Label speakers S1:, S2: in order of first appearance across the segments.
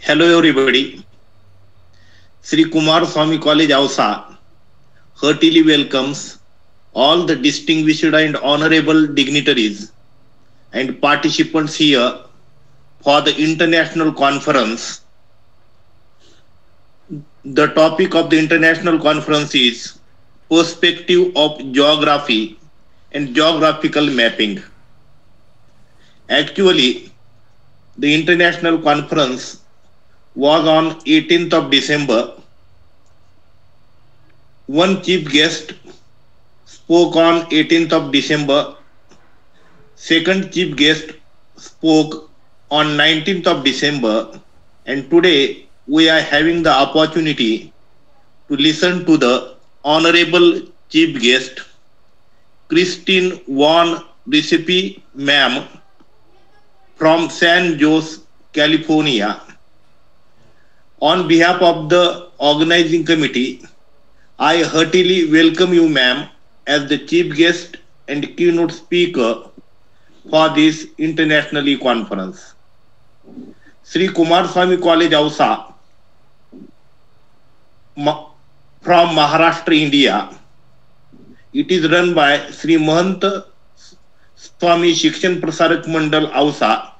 S1: Hello everybody. Shri Kumarswami College Ausa heartily welcomes all the distinguished and honorable dignitaries and participants here for the international conference. The topic of the international conference is Perspective of Geography and Geographical Mapping. Actually, the international conference was on 18th of December. One chief guest spoke on 18th of December. Second chief guest spoke on 19th of December. And today we are having the opportunity to listen to the Honorable Chief Guest, Christine Von Raesfe Ma'am from San Jose, California. On behalf of the organizing committee, I heartily welcome you, ma'am, as the chief guest and keynote speaker for this international conference. Shri Kumarswami College Ausa from Maharashtra, India. It is run by Shri Mahant Swami Shikshan Prasarak Mandal Ausa,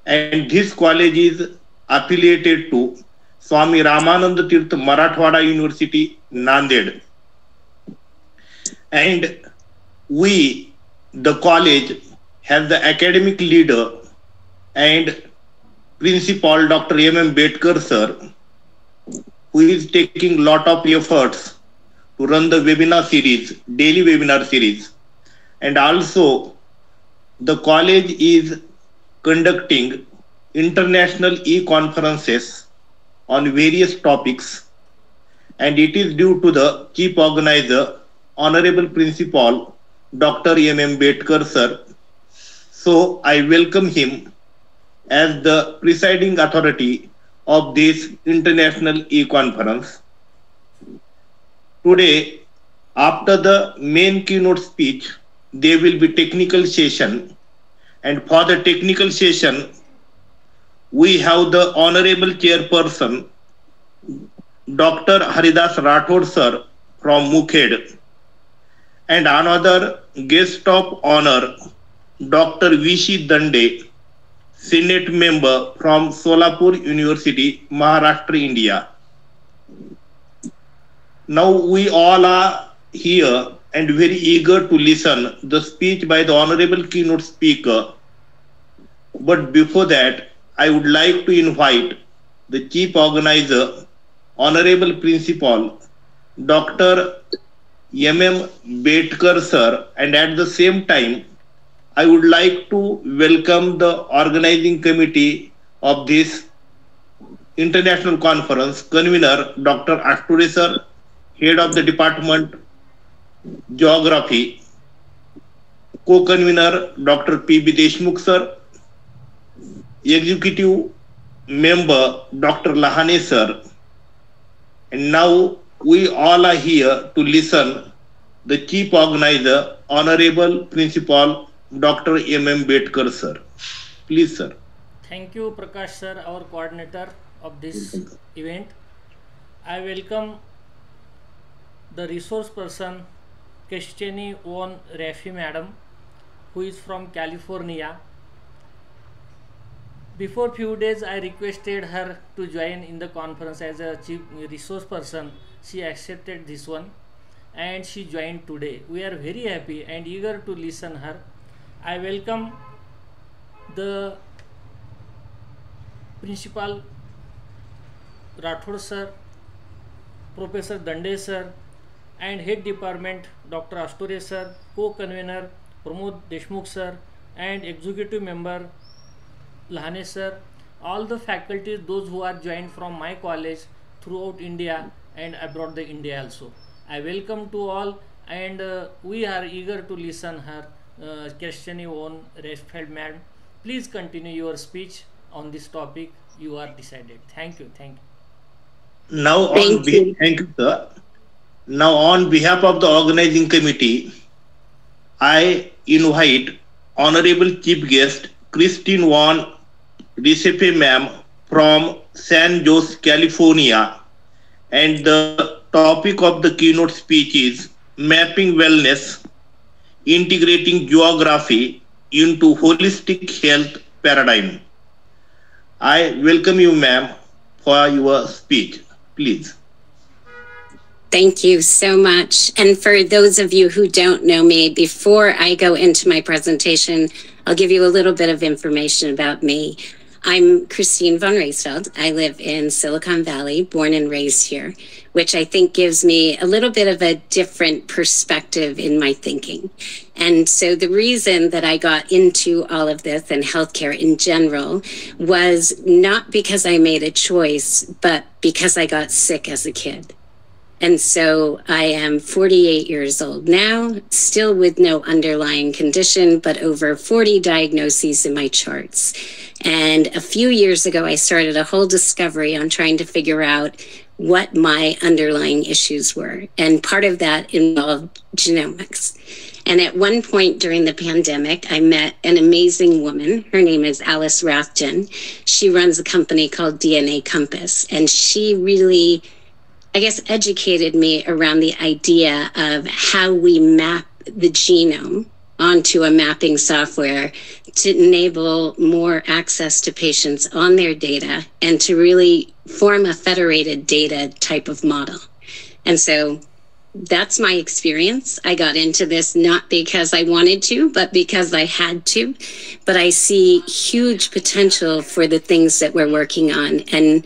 S1: and this college is affiliated to Swami Ramananda Tirth Marathwada University, Nanded. And we, the college, have the academic leader and principal Dr. M. Betkar sir, who is taking lot of efforts to run the webinar series, daily webinar series. And also the college is conducting international e-conferences on various topics, and it is due to the chief organizer, Honorable Principal Dr. M. Betkar sir. So I welcome him as the presiding authority of this international e-conference. Today, after the main keynote speech, there will be technical session, and for the technical session, we have the Honorable Chairperson, Dr. Haridas Rathod sir from Mukhed, and another guest of honor, Dr. V.C. Dande, Senate member from Solapur University, Maharashtra, India. Now we all are here and very eager to listen the speech by the Honorable Keynote Speaker. But before that, I would like to invite the Chief Organizer, Honorable Principal, Dr. M. Betkar sir, and at the same time, I would like to welcome the organizing committee of this international conference, convener Dr. Asture sir, head of the department Geography, co-convener Dr. P.B. Deshmukh sir, executive member Dr. Lahane sir, and now we all are here to listen the chief organizer, Honorable Principal Dr. M. Betkar sir. Please sir.
S2: Thank you Prakash sir, our coordinator of this event. I welcome the resource person Christine Von Raesfe madam, who is from California. Before few days I requested her to join in the conference as a chief resource person. She accepted this one and she joined today. We are very happy and eager to listen her. I welcome the Principal Rathod sir, Professor Dande sir, and Head Department Dr. Asture sir, Co-Convener Pramod Deshmukh sir, and Executive Member Lahane sir, all the faculties, those who are joined from my college throughout India and abroad the India also. I welcome to all, and we are eager to listen her. Christine Von Raesfe madam, please continue your speech on this topic you are decided. Thank you. Thank you.
S1: Now thank you sir. Now on behalf of the organizing committee, I invite Honorable Chief Guest Christine Von Raesfe ma'am from San Jose, California, and the topic of the keynote speech is Mapping Wellness, Integrating Geography into Holistic Health Paradigm. I welcome you, ma'am, for your speech. Please.
S3: Thank you so much. And for those of you who don't know me, before I go into my presentation, I'll give you a little bit of information about me. I'm Christine von Raesfeld. I live in Silicon Valley, born and raised here, which I think gives me a little bit of a different perspective in my thinking. And so the reason that I got into all of this and healthcare in general was not because I made a choice, but because I got sick as a kid. And so I am 48 years old now, still with no underlying condition, but over 40 diagnoses in my charts. And a few years ago, I started a whole discovery on trying to figure out what my underlying issues were. And part of that involved genomics. And at one point during the pandemic, I met an amazing woman. Her name is Alice Rathjen. She runs a company called DNA Compass. And she really, I guess, educated me around the idea of how we map the genome onto a mapping software to enable more access to patients on their data and to really form a federated data type of model. And so that's my experience. I got into this not because I wanted to, but because I had to. But I see huge potential for the things that we're working on. And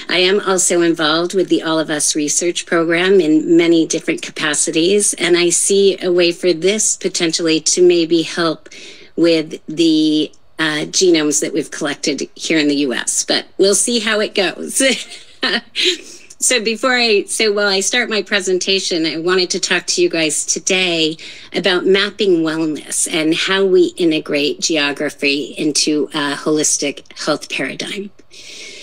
S3: I am also involved with the All of Us research program in many different capacities. And I see a way for this potentially to maybe help with the genomes that we've collected here in the US. But we'll see how it goes. So while I start my presentation, I wanted to talk to you guys today about mapping wellness and how we integrate geography into a holistic health paradigm.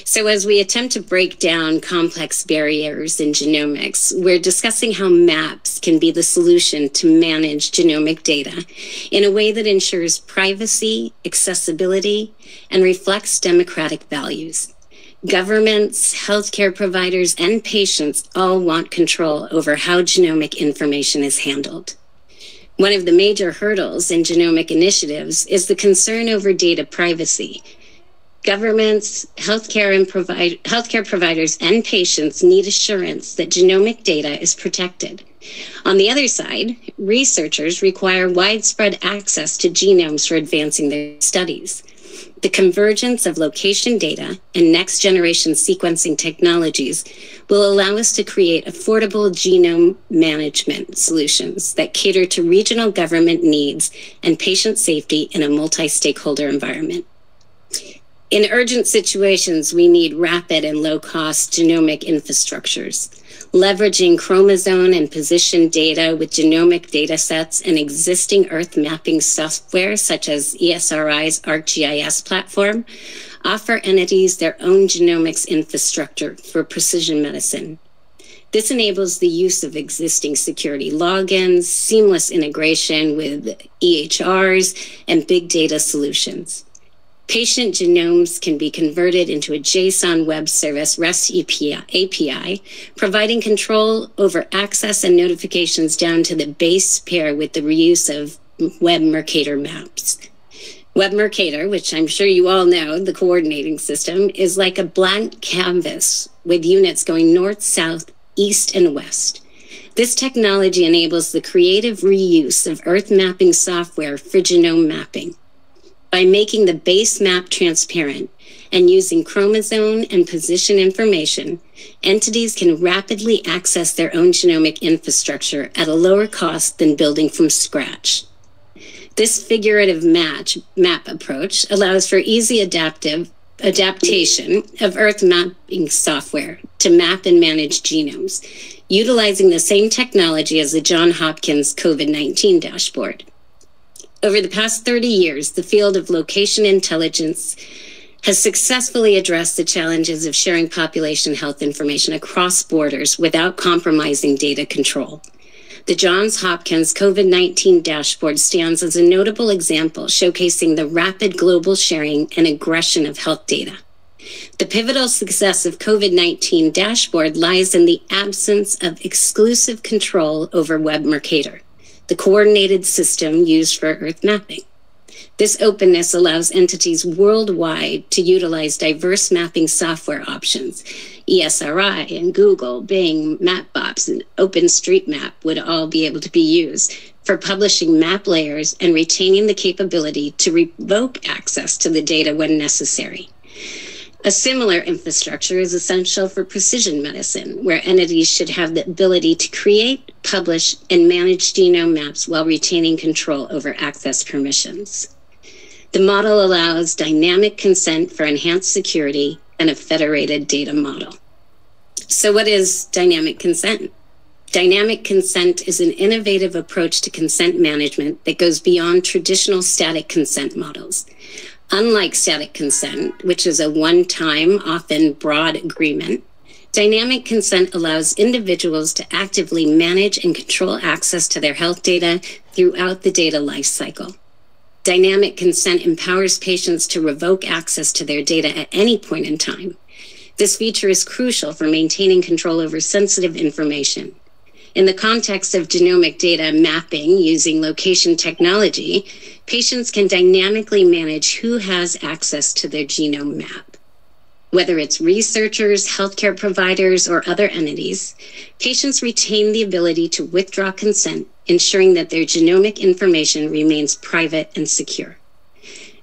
S3: So as we attempt to break down complex barriers in genomics, we're discussing how maps can be the solution to manage genomic data in a way that ensures privacy, accessibility, and reflects democratic values. Governments, healthcare providers, and patients all want control over how genomic information is handled. One of the major hurdles in genomic initiatives is the concern over data privacy. Governments, healthcare providers, and patients need assurance that genomic data is protected. On the other side, researchers require widespread access to genomes for advancing their studies. The convergence of location data and next-generation sequencing technologies will allow us to create affordable genome management solutions that cater to regional government needs and patient safety in a multi-stakeholder environment. In urgent situations, we need rapid and low-cost genomic infrastructures. Leveraging chromosome and position data with genomic data sets and existing Earth mapping software, such as ESRI's ArcGIS platform, offer entities their own genomics infrastructure for precision medicine. This enables the use of existing security logins, seamless integration with EHRs, and big data solutions. Patient genomes can be converted into a JSON web service REST API, providing control over access and notifications down to the base pair with the reuse of Web Mercator maps. Web Mercator, which I'm sure you all know, the coordinating system, is like a blank canvas with units going north, south, east, and west. This technology enables the creative reuse of Earth mapping software for genome mapping. By making the base map transparent and using chromosome and position information, entities can rapidly access their own genomic infrastructure at a lower cost than building from scratch. This figurative map approach allows for easy adaptation of Earth mapping software to map and manage genomes, utilizing the same technology as the Johns Hopkins COVID-19 dashboard. Over the past 30 years, the field of location intelligence has successfully addressed the challenges of sharing population health information across borders without compromising data control. The Johns Hopkins COVID-19 dashboard stands as a notable example showcasing the rapid global sharing and aggression of health data. The pivotal success of COVID-19 dashboard lies in the absence of exclusive control over Web Mercator, the coordinated system used for Earth mapping. This openness allows entities worldwide to utilize diverse mapping software options. ESRI and Google, Bing, Mapbox, and OpenStreetMap would all be able to be used for publishing map layers and retaining the capability to revoke access to the data when necessary. A similar infrastructure is essential for precision medicine, where entities should have the ability to create, publish, and manage genome maps while retaining control over access permissions. The model allows dynamic consent for enhanced security and a federated data model. So what is dynamic consent? Dynamic consent is an innovative approach to consent management that goes beyond traditional static consent models. Unlike static consent, which is a one-time, often broad agreement, dynamic consent allows individuals to actively manage and control access to their health data throughout the data lifecycle. Dynamic consent empowers patients to revoke access to their data at any point in time. This feature is crucial for maintaining control over sensitive information. In the context of genomic data mapping using location technology, patients can dynamically manage who has access to their genome map. Whether it's researchers, healthcare providers, or other entities, patients retain the ability to withdraw consent, ensuring that their genomic information remains private and secure.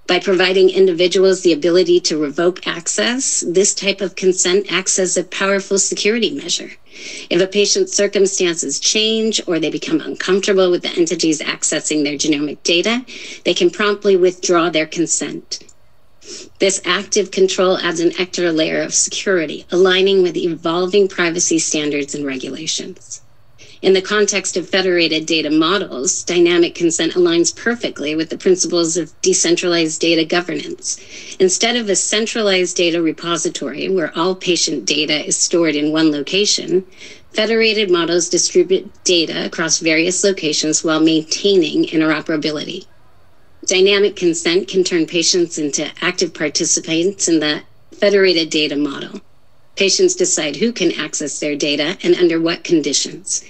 S3: By providing individuals the ability to revoke access, this type of consent acts as a powerful security measure. If a patient's circumstances change or they become uncomfortable with the entities accessing their genomic data, they can promptly withdraw their consent. This active control adds an extra layer of security, aligning with evolving privacy standards and regulations. In the context of federated data models, dynamic consent aligns perfectly with the principles of decentralized data governance. Instead of a centralized data repository where all patient data is stored in one location, federated models distribute data across various locations while maintaining interoperability. Dynamic consent can turn patients into active participants in the federated data model. Patients decide who can access their data and under what conditions.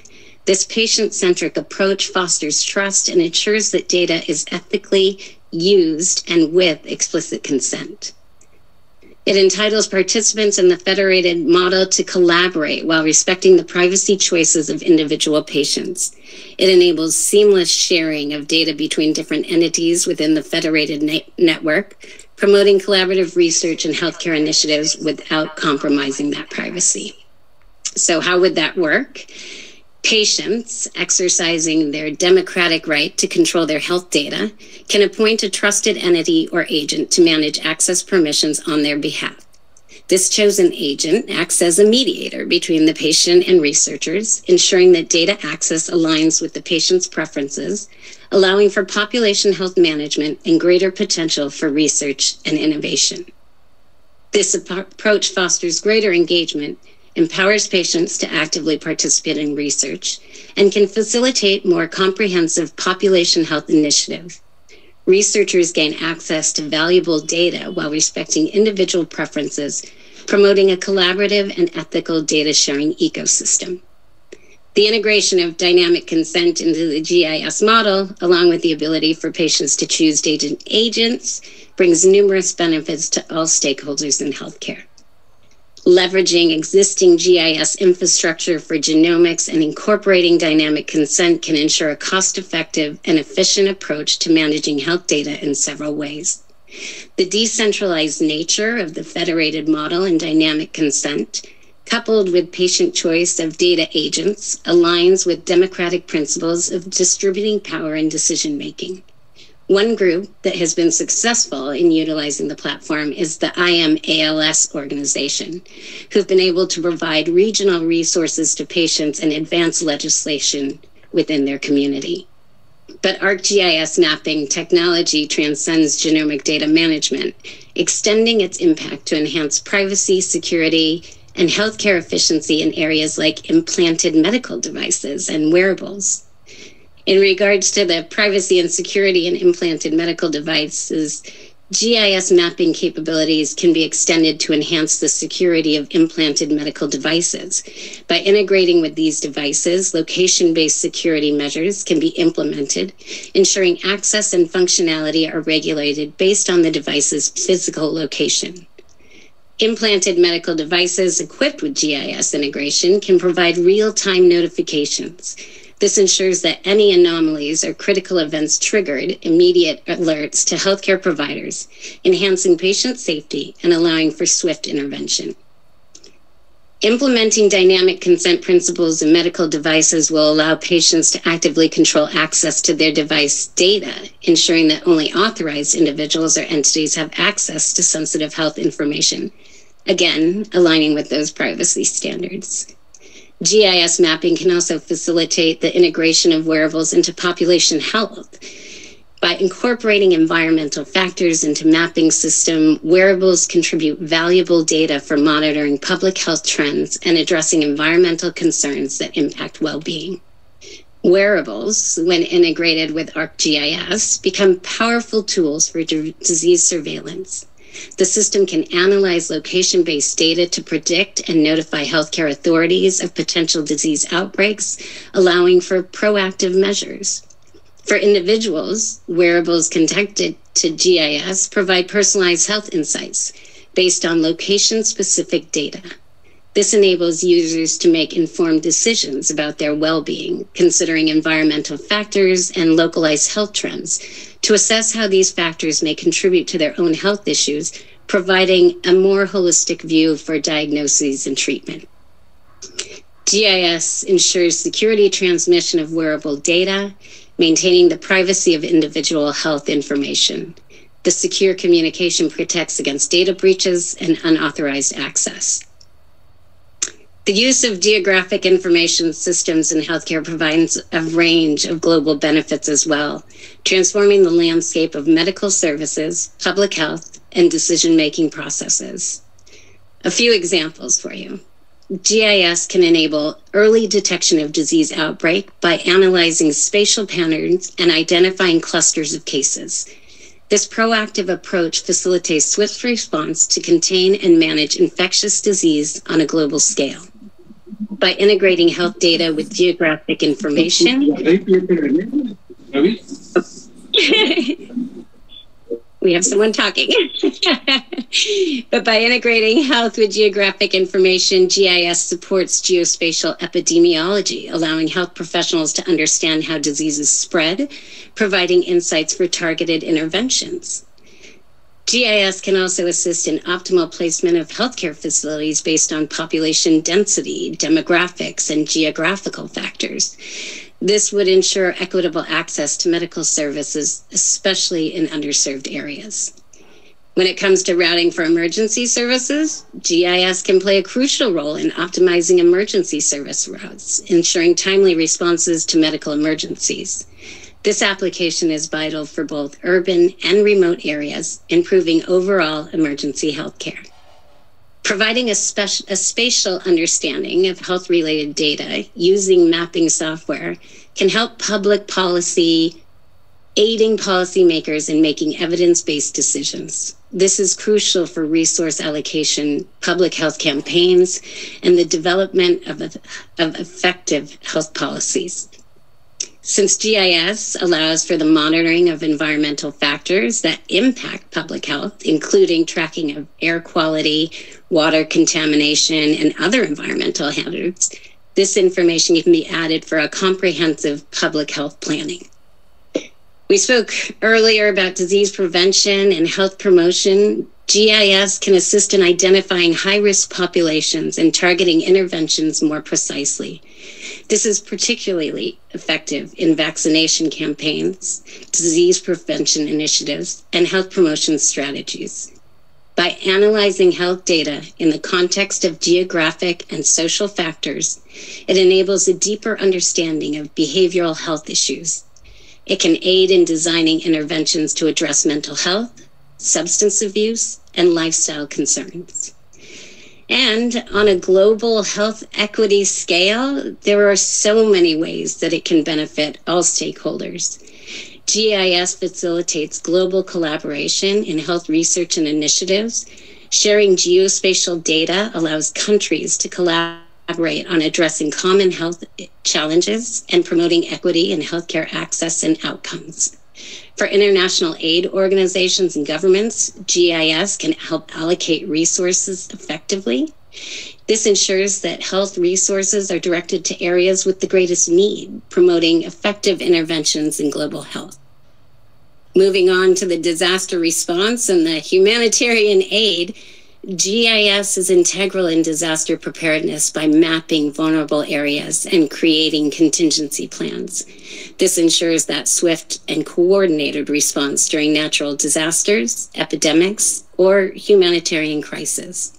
S3: This patient-centric approach fosters trust and ensures that data is ethically used and with explicit consent. It entitles participants in the federated model to collaborate while respecting the privacy choices of individual patients. It enables seamless sharing of data between different entities within the federated network, promoting collaborative research and healthcare initiatives without compromising that privacy. So how would that work? Patients, exercising their democratic right to control their health data, can appoint a trusted entity or agent to manage access permissions on their behalf. This chosen agent acts as a mediator between the patient and researchers, ensuring that data access aligns with the patient's preferences, allowing for population health management and greater potential for research and innovation. This approach fosters greater engagement, empowers patients to actively participate in research, and can facilitate more comprehensive population health initiatives. Researchers gain access to valuable data while respecting individual preferences, promoting a collaborative and ethical data sharing ecosystem. The integration of dynamic consent into the GIS model, along with the ability for patients to choose agents, brings numerous benefits to all stakeholders in healthcare. Leveraging existing GIS infrastructure for genomics and incorporating dynamic consent can ensure a cost-effective and efficient approach to managing health data in several ways. The decentralized nature of the federated model and dynamic consent, coupled with patient choice of data agents, aligns with democratic principles of distributing power and decision-making. One group that has been successful in utilizing the platform is the IMALS organization, who've been able to provide regional resources to patients and advance legislation within their community. But ArcGIS mapping technology transcends genomic data management, extending its impact to enhance privacy, security, and healthcare efficiency in areas like implanted medical devices and wearables. In regards to the privacy and security in implanted medical devices, GIS mapping capabilities can be extended to enhance the security of implanted medical devices. By integrating with these devices, location-based security measures can be implemented, ensuring access and functionality are regulated based on the device's physical location. Implanted medical devices equipped with GIS integration can provide real-time notifications. This ensures that any anomalies or critical events triggered immediate alerts to healthcare providers, enhancing patient safety and allowing for swift intervention. Implementing dynamic consent principles in medical devices will allow patients to actively control access to their device data, ensuring that only authorized individuals or entities have access to sensitive health information, again, aligning with those privacy standards. GIS mapping can also facilitate the integration of wearables into population health. By incorporating environmental factors into mapping system, wearables contribute valuable data for monitoring public health trends and addressing environmental concerns that impact well-being. Wearables, when integrated with ArcGIS, become powerful tools for disease surveillance. The system can analyze location-based data to predict and notify healthcare authorities of potential disease outbreaks, allowing for proactive measures. For individuals, wearables connected to GIS provide personalized health insights based on location-specific data. This enables users to make informed decisions about their well-being, considering environmental factors and localized health trends, to assess how these factors may contribute to their own health issues, providing a more holistic view for diagnoses and treatment. GIS ensures security transmission of wearable data, maintaining the privacy of individual health information. The secure communication protects against data breaches and unauthorized access. The use of geographic information systems in healthcare provides a range of global benefits as well, transforming the landscape of medical services, public health, and decision-making processes. A few examples for you. GIS can enable early detection of disease outbreak by analyzing spatial patterns and identifying clusters of cases. This proactive approach facilitates swift response to contain and manage infectious disease on a global scale. By integrating health data with geographic information, we have someone talking. But by integrating health with geographic information, GIS supports geospatial epidemiology, allowing health professionals to understand how diseases spread, providing insights for targeted interventions. GIS can also assist in optimal placement of healthcare facilities based on population density, demographics, and geographical factors. This would ensure equitable access to medical services, especially in underserved areas. When it comes to routing for emergency services, GIS can play a crucial role in optimizing emergency service routes, ensuring timely responses to medical emergencies. This application is vital for both urban and remote areas, improving overall emergency healthcare. Providing a spatial understanding of health-related data using mapping software can help public policy, aiding policymakers in making evidence-based decisions. This is crucial for resource allocation, public health campaigns, and the development of effective health policies. Since GIS allows for the monitoring of environmental factors that impact public health, including tracking of air quality, water contamination, and other environmental hazards, this information can be added for a comprehensive public health planning. We spoke earlier about disease prevention and health promotion. GIS can assist in identifying high-risk populations and targeting interventions more precisely. This is particularly effective in vaccination campaigns, disease prevention initiatives, and health promotion strategies. By analyzing health data in the context of geographic and social factors, it enables a deeper understanding of behavioral health issues. It can aid in designing interventions to address mental health, substance abuse, and lifestyle concerns. And on a global health equity scale, there are so many ways that it can benefit all stakeholders. GIS facilitates global collaboration in health research and initiatives. Sharing geospatial data allows countries to collaborate on addressing common health challenges and promoting equity in healthcare access and outcomes. For international aid organizations and governments, GIS can help allocate resources effectively. This ensures that health resources are directed to areas with the greatest need, promoting effective interventions in global health. Moving on to the disaster response and the humanitarian aid, GIS is integral in disaster preparedness by mapping vulnerable areas and creating contingency plans. This ensures that swift and coordinated response during natural disasters, epidemics, or humanitarian crises.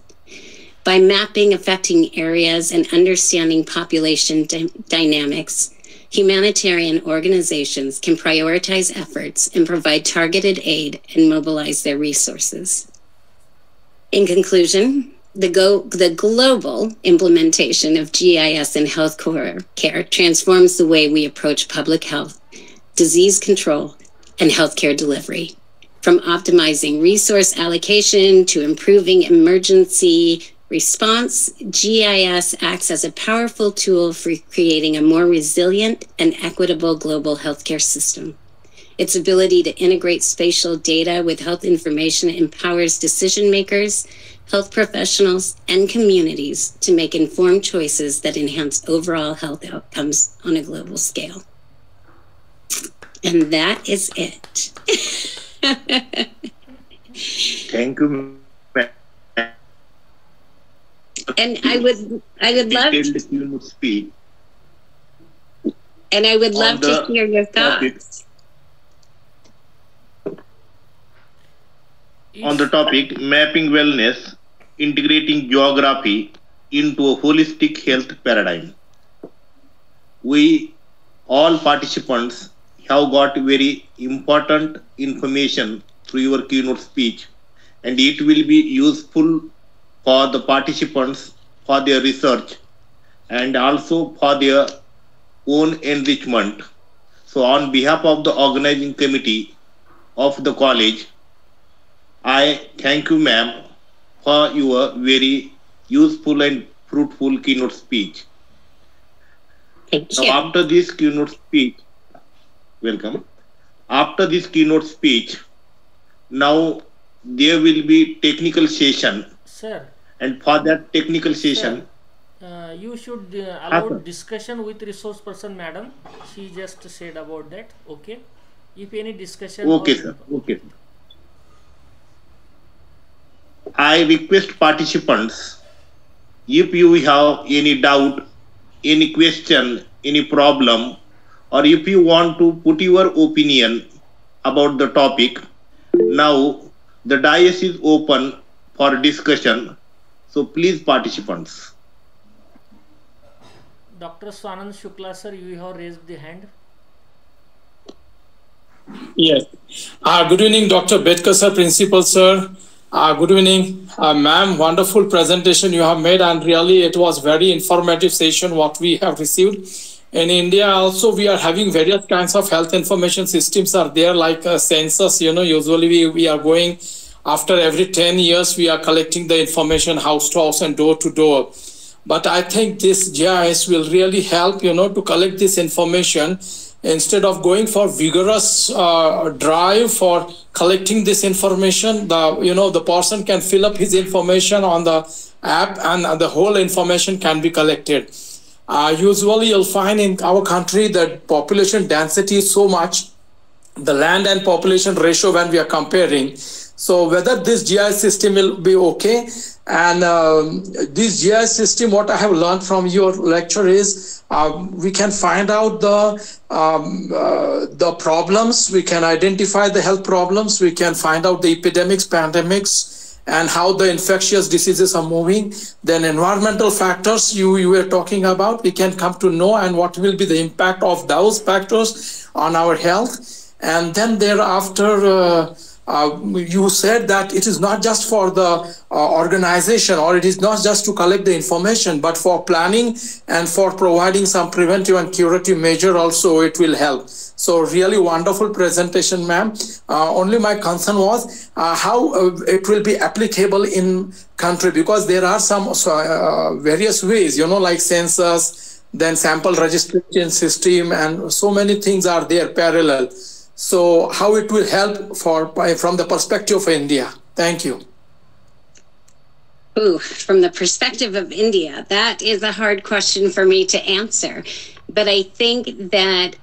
S3: By mapping affecting areas and understanding population dynamics, humanitarian organizations can prioritize efforts and provide targeted aid and mobilize their resources. In conclusion, the global implementation of GIS in healthcare transforms the way we approach public health, disease control, and healthcare delivery. From optimizing resource allocation to improving emergency response, GIS acts as a powerful tool for creating a more resilient and equitable global healthcare system. Its ability to integrate spatial data with health information empowers decision makers, health professionals, and communities to make informed choices that enhance overall health outcomes on a global scale. And that is it.
S1: Thank you.
S3: And I would love to
S1: speak.
S3: And I would love to hear your thoughts.
S1: On the topic, mapping wellness, integrating geography into a holistic health paradigm. We, all participants, have got very important information through your keynote speech, and it will be useful for the participants for their research and also for their own enrichment. So on behalf of the organizing committee of the college, I thank you, ma'am, for your very useful and fruitful keynote speech.
S3: Thank you.
S1: Now, after this keynote speech, welcome. After this keynote speech, now there will be technical session.
S2: Sir.
S1: And for that technical session,
S2: you should allow discussion with resource person, madam. She just said about that. Okay. If any discussion.
S1: Okay, sir. Okay. I request participants, if you have any doubt, any question, any problem, or if you want to put your opinion about the topic, now the dais is open for discussion. So please, participants.
S2: Dr. Swanand Shukla, sir, you have raised the hand.
S4: Yes. Good evening, Dr. Bedkar, sir, principal, sir. Good evening, ma'am. Wonderful presentation you have made, and really it was very informative session what we have received. In India also we are having various kinds of health information systems are there, like census. Usually we are going after every 10 years we are collecting the information house to house and door to door. But I think this GIS will really help, to collect this information. Instead of going for vigorous drive for collecting this information, the person can fill up his information on the app and the whole information can be collected. Usually you'll find in our country that population density is so much, the land and population ratio when we are comparing. So whether this GIS system will be okay, and this GIS system, what I have learned from your lecture is we can find out the problems, we can identify the health problems, we can find out the epidemics, pandemics, and how the infectious diseases are moving. Then environmental factors you were talking about, we can come to know and what will be the impact of those factors on our health. And then thereafter, you said that it is not just for the organization, or it is not just to collect the information, but for planning and for providing some preventive and curative measure also it will help. So really wonderful presentation, ma'am. Only my concern was how it will be applicable in country, because there are some various ways, like census, then sample registration system, and so many things are there parallel. So how it will help from the perspective of India? Thank you.
S3: Ooh, from the perspective of India, that is a hard question for me to answer. But I think that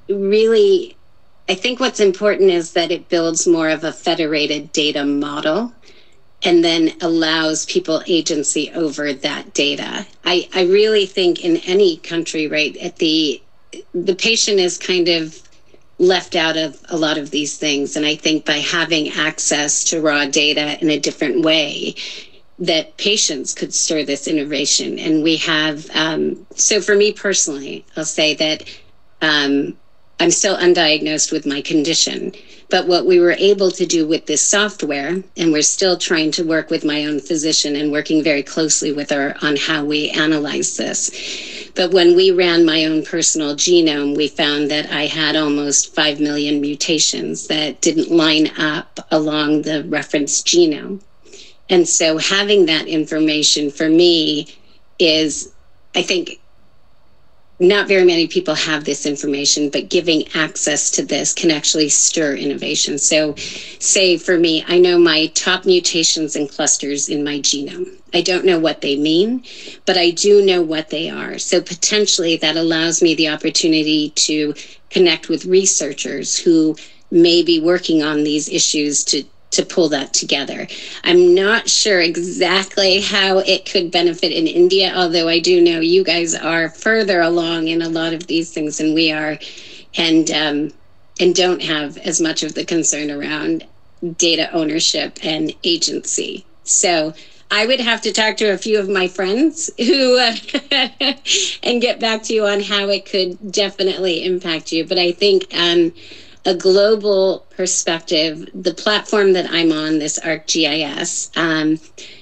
S3: really, I think what's important is that it builds more of a federated data model and then allows people agency over that data. I really think in any country, right, the patient is kind of left out of a lot of these things. And I think by having access to raw data in a different way, that patients could stir this innovation. And we have, so for me personally, I'll say that I'm still undiagnosed with my condition. But what we were able to do with this software, and we're still trying to work with my own physician and working very closely with her on how we analyze this. But when we ran my own personal genome, we found that I had almost 5 million mutations that didn't line up along the reference genome. And so having that information for me is, I think, not very many people have this information, but giving access to this can actually stir innovation. So say for me, I know my top mutations and clusters in my genome. I don't know what they mean, but I do know what they are. So potentially that allows me the opportunity to connect with researchers who may be working on these issues to pull that together. I'm not sure exactly how it could benefit in India, although I do know you guys are further along in a lot of these things than we are, and don't have as much of the concern around data ownership and agency. So I would have to talk to a few of my friends who and get back to you on how it could definitely impact you. But I think a global perspective, the platform that I'm on, this ArcGIS,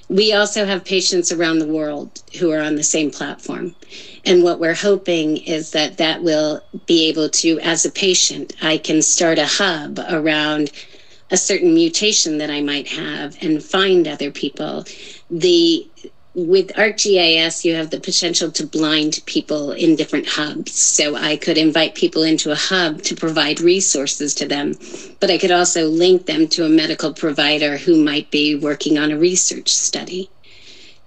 S3: we also have patients around the world who are on the same platform. And what we're hoping is that that will be able to, as a patient, I can start a hub around a certain mutation that I might have and find other people. With ArcGIS, you have the potential to blind people in different hubs. So I could invite people into a hub to provide resources to them, but I could also link them to a medical provider who might be working on a research study.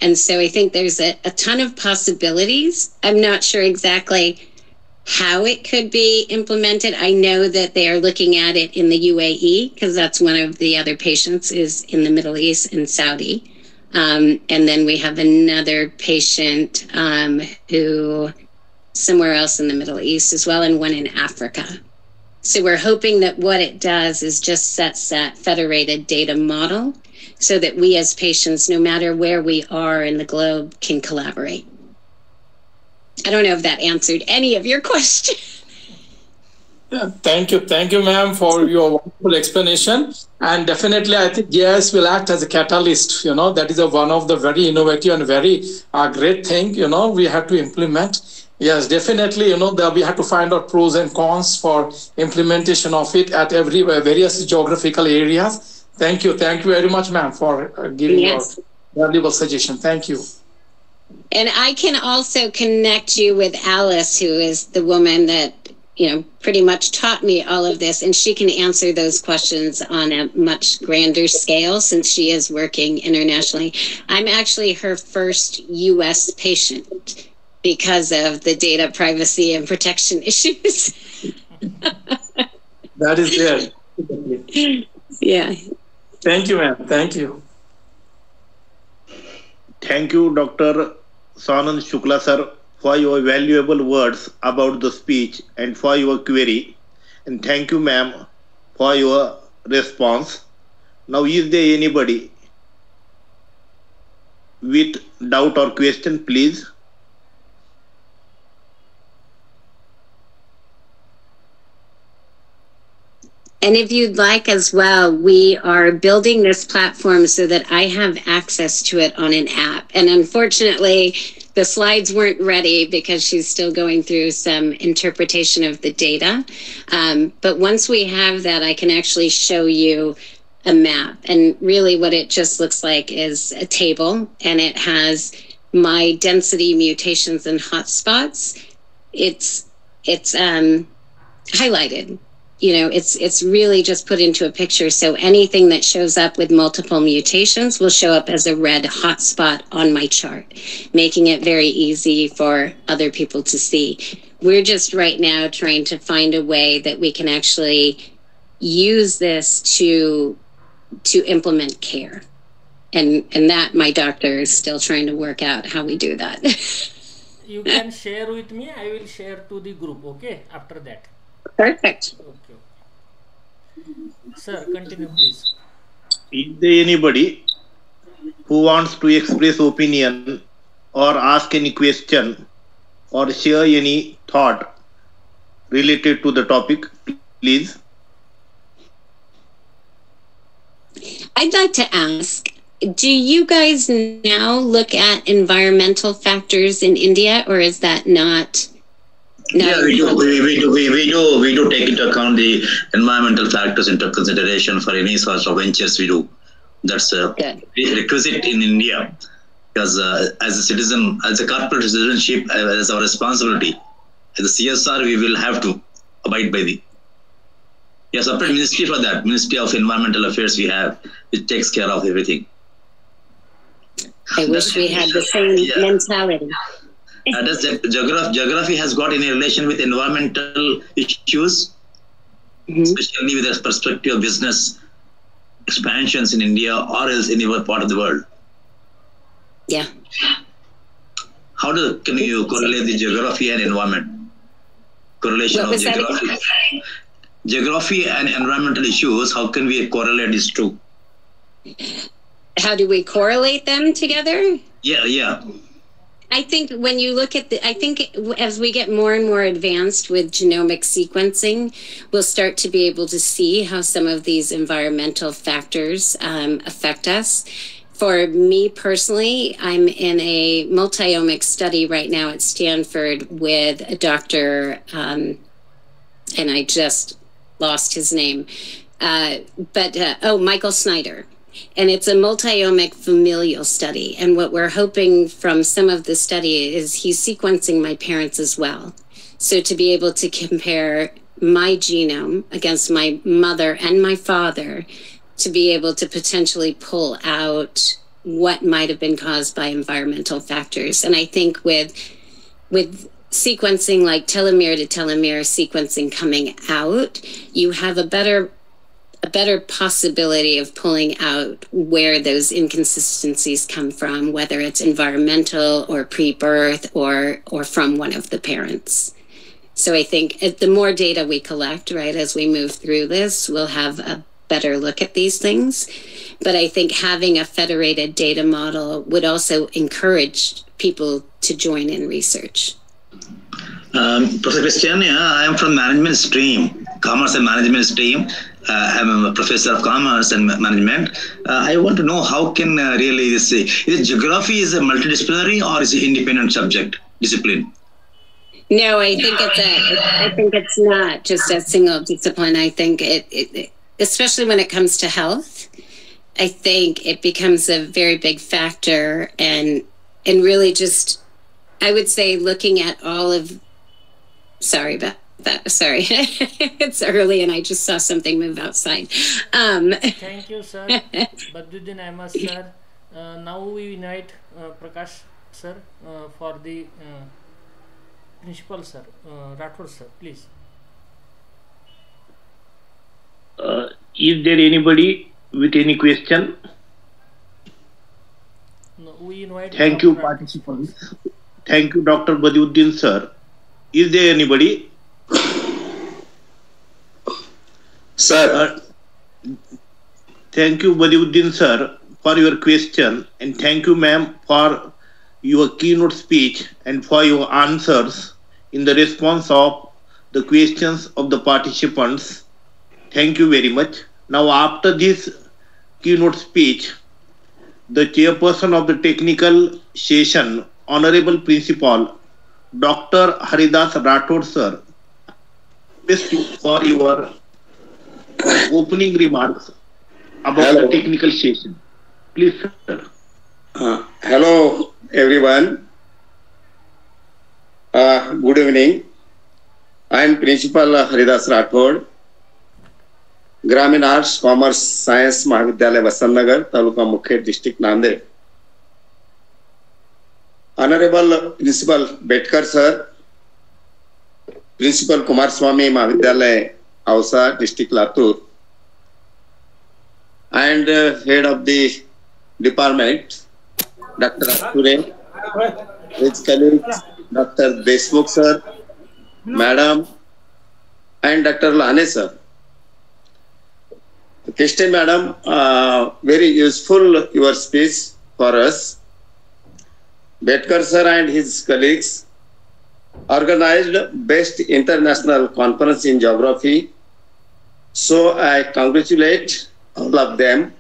S3: And so I think there's a ton of possibilities. I'm not sure exactly how it could be implemented. I know that they are looking at it in the UAE, because that's one of the other patients is in the Middle East and Saudi. And then we have another patient who somewhere else in the Middle East as well, and one in Africa. So we're hoping that what it does is just sets that federated data model so that we as patients, no matter where we are in the globe, can collaborate. I don't know if that answered any of your questions.
S4: Yeah, thank you, ma'am, for your wonderful explanation. And definitely, I think GIS will act as a catalyst. That is one of the very innovative and very great thing. We have to implement. Yes, definitely. That we have to find out pros and cons for implementation of it at every various geographical areas. Thank you very much, ma'am, for giving your valuable suggestion. Thank you.
S3: And I can also connect you with Alice, who is the woman that pretty much taught me all of this, and she can answer those questions on a much grander scale since she is working internationally. I'm actually her first U.S. patient because of the data privacy and protection issues.
S4: That is good.
S3: Yeah.
S4: Thank you, ma'am. Thank you.
S1: Thank you, Dr. Sanand Shukla, sir, for your valuable words about the speech and for your query. And thank you, ma'am, for your response. Now, is there anybody with doubt or question, please?
S3: And if you'd like as well, we are building this platform so that I have access to it on an app. And unfortunately, the slides weren't ready because she's still going through some interpretation of the data. But once we have that, I can actually show you a map. And really what it just looks like is a table, and it has my density, mutations, and hotspots. It's highlighted. You know, it's really just put into a picture. So anything that shows up with multiple mutations will show up as a red hotspot on my chart, making it very easy for other people to see. We're just right now trying to find a way that we can actually use this to implement care. And that my doctor is still trying to work out how we do that.
S2: You can share with me. I will share to the group. Okay, after that.
S3: Perfect.
S2: Okay. Sir, continue, please.
S1: Is there anybody who wants to express opinion or ask any question or share any thought related to the topic, please?
S3: I'd like to ask, do you guys now look at environmental factors in India, or is that not?
S5: Yeah, we do. We do take into account the environmental factors into consideration for any sort of ventures we do. That's a requisite in India, because as a citizen, as a corporate citizenship, as our responsibility, as a CSR, we will have to abide by the. Yes, separate ministry for that. Ministry of Environmental Affairs we have, which takes care of everything.
S3: I wish we had the same mentality.
S5: Does geography has got any relation with environmental issues, especially with the perspective of business expansions in India or else any other part of the world?
S3: Yeah.
S5: How can you correlate the geography and environment? Correlation of geography and environmental issues, how can we correlate these two?
S3: How do we correlate them together?
S5: Yeah.
S3: I think when you look at I think as we get more and more advanced with genomic sequencing, we'll start to be able to see how some of these environmental factors affect us. For me personally, I'm in a multi-omic study right now at Stanford with a doctor, and I just lost his name, Michael Snyder. And it's a multi-omic familial study. And what we're hoping from some of the study is he's sequencing my parents as well. So to be able to compare my genome against my mother and my father, to be able to potentially pull out what might have been caused by environmental factors. And I think with sequencing like telomere to telomere sequencing coming out, you have a better possibility of pulling out where those inconsistencies come from, whether it's environmental or pre-birth or from one of the parents. So I think the more data we collect, right, as we move through this, we'll have a better look at these things. But I think having a federated data model would also encourage people to join in research.
S5: Professor Christian, I am from management stream, commerce and management stream. I'm a professor of commerce and management. I want to know how can really this is geography is a multidisciplinary or is it independent subject discipline?
S3: No, I think it's not just a single discipline. I think it especially when it comes to health, I think it becomes a very big factor and really just, I would say looking at all of, sorry about that, sorry, it's early and I just saw something move outside.
S2: Thank you, sir. Badruddin Ahmed, sir. Now we invite Prakash, sir, for the principal, sir. Rathod, sir, please.
S1: Is there anybody with any question?
S2: No, we invite.
S1: Thank you, participants. Thank you, Dr. Badruddin, sir. Is there anybody?
S5: Sir.
S1: Thank you, Badruddin, sir, for your question. And thank you, ma'am, for your keynote speech and for your answers in the response of the questions of the participants. Thank you very much. Now, after this keynote speech, the chairperson of the technical session Honorable Principal Dr. Haridas Rathod sir, request you for your opening remarks about the technical session. Please, sir.
S6: Hello, everyone. Good evening. I am Principal Haridas Rathod, Gramin Arts, Commerce, Science, Mahavidyalaya, Vasantnagar, Taluka Mukher, District Nanded. Honorable Principal Bedkar sir, Principal Kumarswami, Mahavidyalaya, Ausa, District Latur, and Head of the Department, Dr. Asture, his colleagues, Dr. Deshmukh sir, Madam, and Dr. Lane sir. Kristen Madam, very useful your speech for us. Bedkar sir and his colleagues organized best international conference in geography. So I congratulate all of them.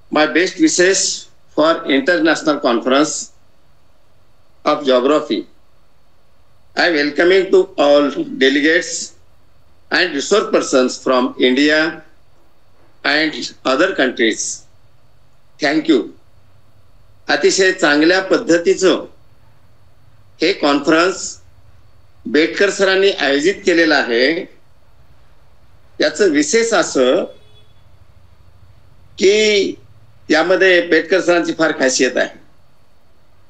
S6: My best wishes for International Conference of Geography. I welcoming to all delegates and resource persons from India and other countries. Thank you. अतिशय चांगल्या पद्धतीचं हे conference Betkar सरांनी आयोजित केलेलं आहे. याचं विशेष असं की यामध्ये बेटकर सरांची फार खासियत आहे.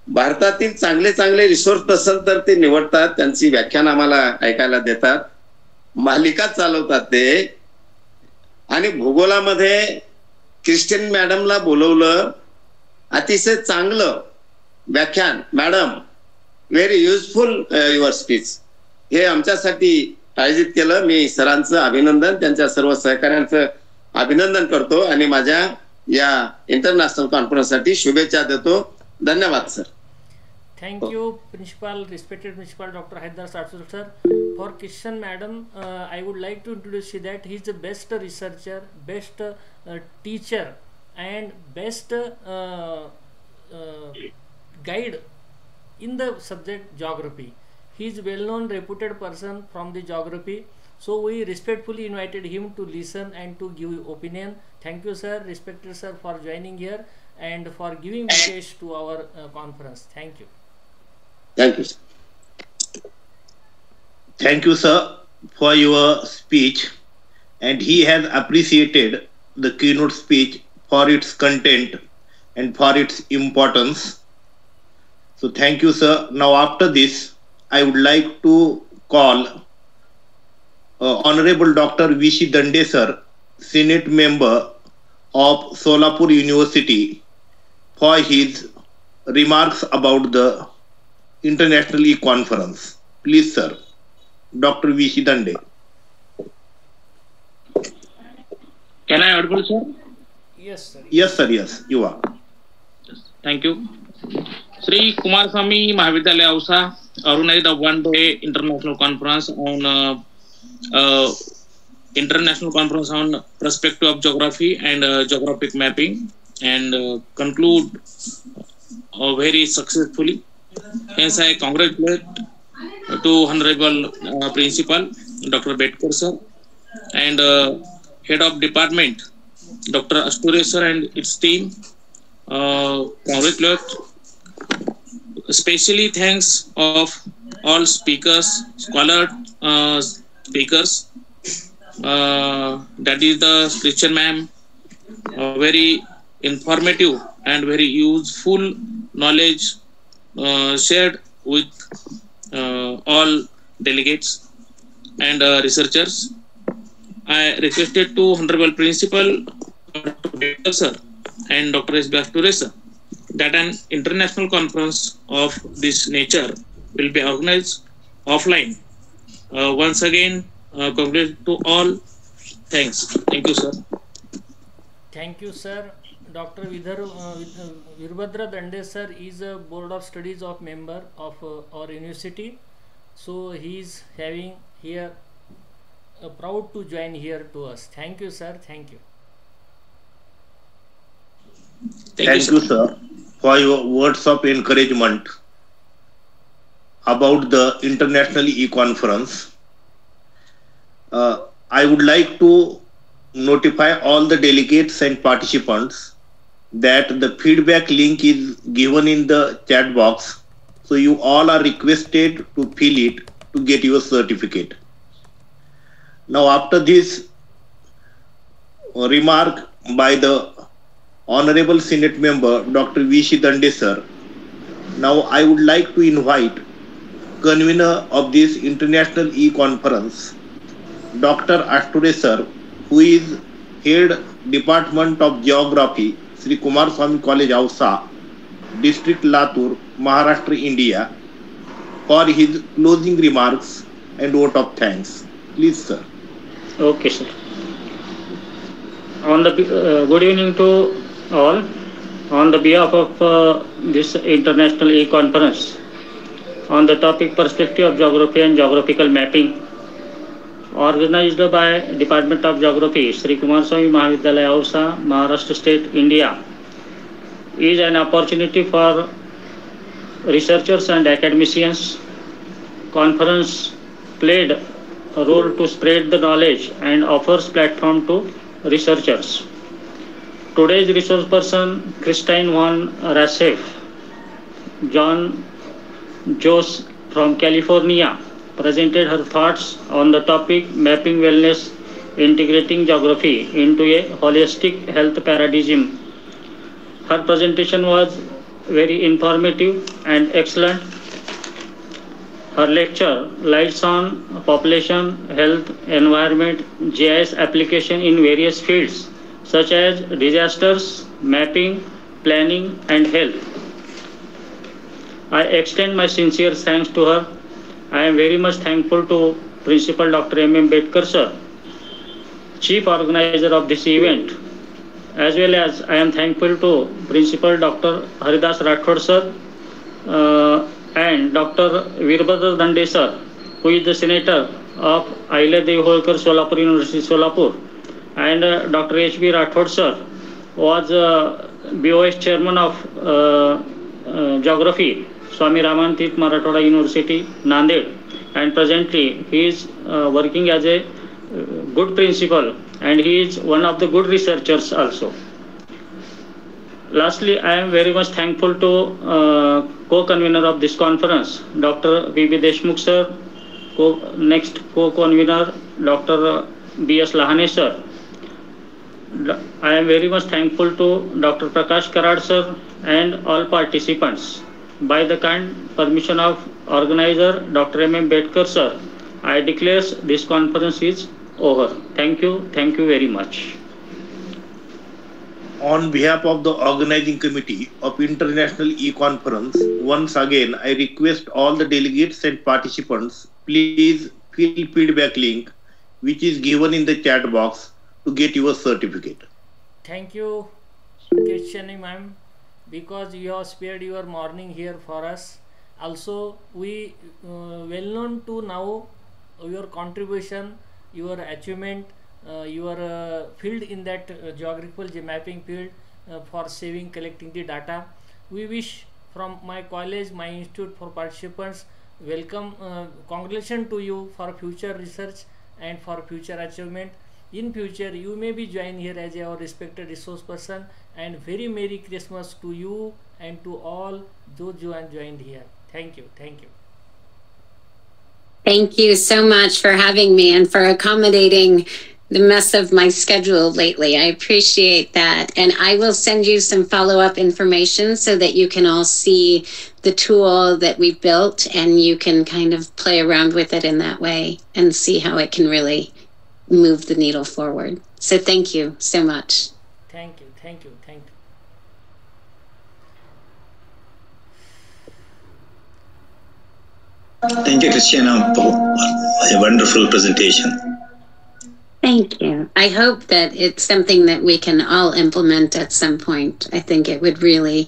S6: भारतातील चांगले चांगले रिसोर्स पर्सन तर ते निवडतात, त्यांची व्याख्यान आम्हाला ऐकायला देतात, मालिका चालवतात ते. आणि भूगोलामध्ये क्रिस्टियन मॅडमला बोलवलं, अतिशय चांगलं व्याख्यान. Madam, very useful your speech. हे आमच्यासाठी आयोजित केलं. मी सरांचं अभिनंदन, त्यांच्या सर्व सहकाऱ्यांचं अभिनंदन करतो आणि माझ्या या इंटरनॅशनल कॉन्फरन्ससाठी शुभेच्छा देतो. धन्यवाद sir.
S2: Thank you, Principal, respected Principal Dr. Haridas Rathod sir. For Christian Madam, I would like to introduce you that he is the best researcher, best teacher, and best guide in the subject geography. He is well-known, reputed person from the geography. So we respectfully invited him to listen and to give opinion. Thank you, sir, respected sir, for joining here and for giving message to our conference. Thank you.
S6: Thank you.
S1: Thank you, sir, for your speech. And he has appreciated the keynote speech for its content and for its importance. So thank you, sir. Now after this, I would like to call Honorable Dr. V.C. Dande sir, Senate member of Solapur University, for his remarks about the International E-Conference. Please, sir. Dr. V.C. Dande.
S7: Can I audible, sir?
S2: Yes, sir.
S1: Yes, sir. Yes, you are.
S7: Thank you. Shri Kumarswami, Mahavidyalaya, Ausa, organized a one-day international conference on international conference on perspective of geography and geographic mapping, and conclude very successfully. Hence, I congratulate to Honorable Principal Dr. Bedkar sir and Head of Department Dr. Asture sir and its team. Congratulate. Especially thanks of all speakers, scholar speakers. That is the Christian ma'am. Very informative and very useful knowledge shared with all delegates and researchers. I requested to Honorable Principal Dr. Bedkar sir and Dr. Asture sir that an international conference of this nature will be organized offline. Once again, congratulations to all. Thanks. Thank you, sir.
S2: Thank you, sir. Dr. Virbhadra Dande sir is a board of studies of member of our university. So he is having here proud to join here to us. Thank you, sir. Thank you.
S1: Thank you, sir. for your words of encouragement about the International E-Conference. I would like to notify all the delegates and participants that the feedback link is given in the chat box. So you all are requested to fill it to get your certificate. Now after this remark by the Honorable Senate Member Dr. V.C. Dande sir, now I would like to invite convener of this International E-Conference, Dr. Asture sir, who is Head Department of Geography, Shri Kumarswami College, Ausa, District Latur, Maharashtra, India, for his closing remarks and vote of thanks. Please, sir.
S8: Okay, sir. On the good evening to all. On the behalf of this International E-Conference, on the topic Perspective of Geography and Geographical Mapping, organized by Department of Geography, Shri Kumarswami Mahavidyalaya, Ausa, Maharashtra State, India, is an opportunity for researchers and academicians. Conference played a role to spread the knowledge and offers platform to researchers. Today's resource person, Christine von Raesfe, John Joes from California, presented her thoughts on the topic Mapping Wellness, Integrating Geography into a Holistic Health Paradigm. Her presentation was very informative and excellent. Her lecture lights on population, health, environment, GIS application in various fields such as disasters, mapping, planning, and health. I extend my sincere thanks to her. I am very much thankful to Principal Dr. M. Bedkar sir, Chief Organizer of this event, as well as I am thankful to Principal Dr. Haridas Rathod sir and Dr. Veerbhadra Dande sir, who is the Senator of Ahilyadevi Holkar, Solapur University, Solapur, and Dr. H.B. Rathod sir was BOS Chairman of Geography, Swami Ramantit Marathoda University, Nanded, and presently he is working as a good principal and he is one of the good researchers also. Lastly, I am very much thankful to co-convener of this conference, Dr. B.B. Deshmukh sir, next co-convener, Dr. B.S. Lahane sir. I am very much thankful to Dr. Prakash Karad sir and all participants. By the kind permission of organizer Dr. M. Bedkar sir, I declare this conference is over. Thank you very much.
S1: On behalf of the organizing committee of International E-Conference, once again I request all the delegates and participants, please fill feedback link which is given in the chat box to get your certificate.
S2: Thank you, Krishani ma'am, because you have spared your morning here for us. Also, we well known to now your contribution, your achievement, your field in that geographical mapping field for saving, collecting the data. We wish from my college, my institute for participants, welcome, congratulations to you for future research and for future achievement. In future, you may be joined here as our respected resource person, and very Merry Christmas to you and to all those who have joined here. Thank you. Thank you.
S3: Thank you so much for having me and for accommodating the mess of my schedule lately. I appreciate that. And I will send you some follow-up information so that you can all see the tool that we've built and you can kind of play around with it in that way and see how it can really move the needle forward. So thank you so much.
S2: Thank you. Thank you. Thank you.
S5: Thank you, Christiana, for a wonderful presentation.
S3: Thank you. I hope that it's something that we can all implement at some point. I think it would really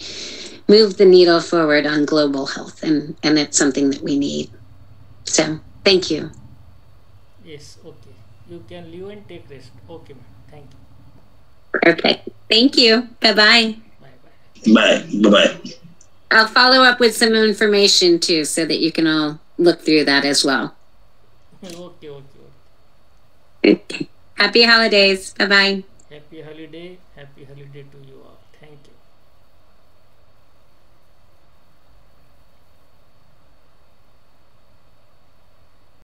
S3: move the needle forward on global health, and it's something that we need. So, thank you.
S2: Yes, okay. You can leave and take rest. Okay, ma'am. Thank you.
S3: Perfect. Thank you. Bye-bye.
S2: Bye-bye.
S5: Bye. Bye-bye.
S3: I'll follow up with some information too, so that you can all look through that as well.
S2: Okay.
S3: Happy holidays. Bye-bye.
S2: Happy holiday to you.